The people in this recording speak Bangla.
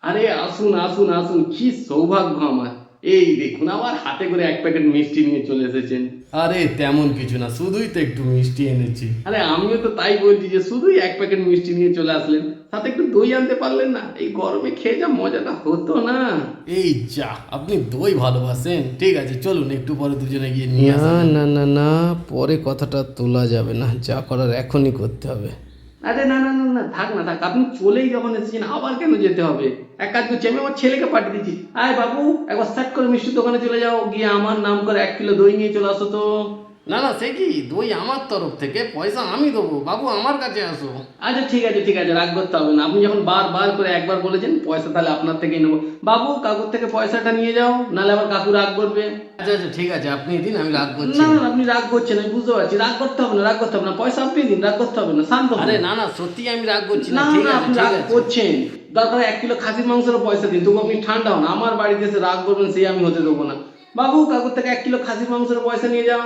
আরে আসুন আসুন আসুন, কি সৌভাগ্য আমার। এই দেখুন আমার হাতে করে এক প্যাকেট মিষ্টি নিয়ে চলে এসেছেন। আরে তেমন কিছু না, শুধুই তো একটু মিষ্টি এনেছি। আরে আমিও তো তাই বলছি যে শুধুই এক প্যাকেট মিষ্টি নিয়ে চলে আসলেন, সাথে একটু দই আনতে পারলেন না? এই গরমে খেয়ে যা মজাটা হতো না। এই যা, আপনি দই ভালোবাসেন? ঠিক আছে চলুন, একটু পরে দুজনে গিয়ে নিয়ে আসা যাবে। না না না, পরে কথাটা তোলা যাবে না, যা করার এখনই করতে হবে। আরে না না না না, থাক না থাক, আপনি চলেই যখন এসেছেন আবার কেন যেতে হবে? এক কাজ করছি, আমি আমার ছেলেকে পাঠিয়ে দিচ্ছি। আয় বাবু, একবার স্টার্ট করে মিষ্টির দোকানে চলে যাও, গিয়ে আমার নাম করে 1 কিলো দই নিয়ে চলে আসো তো। না না, সে কি, দই আমার তরফ থেকে, পয়সা আমি দেবো, বাবু আমার কাছে আসো। আচ্ছা ঠিক আছে ঠিক আছে, রাগ করতে হবে না। আপনি যখন বারবার করে একবার বলেছেন, পয়সা তাহলে আপনার থেকেই নেবো। বাবু, কাকুর থেকে পয়সাটা নিয়ে যাও, নাহলে আবার কাকু রাগ করবে। আচ্ছা আচ্ছা ঠিক আছে, আপনি দিন, আমি রাগ করছি না না। না, আপনি রাগ করছেন, আমি বুঝতে পারছি। রাগ করতে হবে না, রাগ করতে হবে না, পয়সা আপনি দিন, রাগ করতে হবে না, শান্ত হন। আরে না না, সত্যি আমি রাগ করছি না, না ঠিক না, আছে আপনি ঠিক রাগ আছে। করছেন। দরকার 1 কিলো খাসির মাংসেরও পয়সা দিন, তবু আপনি ঠান্ডা হন। আমার বাড়িতে এসে রাগ করবেন, সেই আমি হতে দেবো না। বাবু, কাকুর থেকে 1 কিলো খাসির মাংসের পয়সা নিয়ে যাও।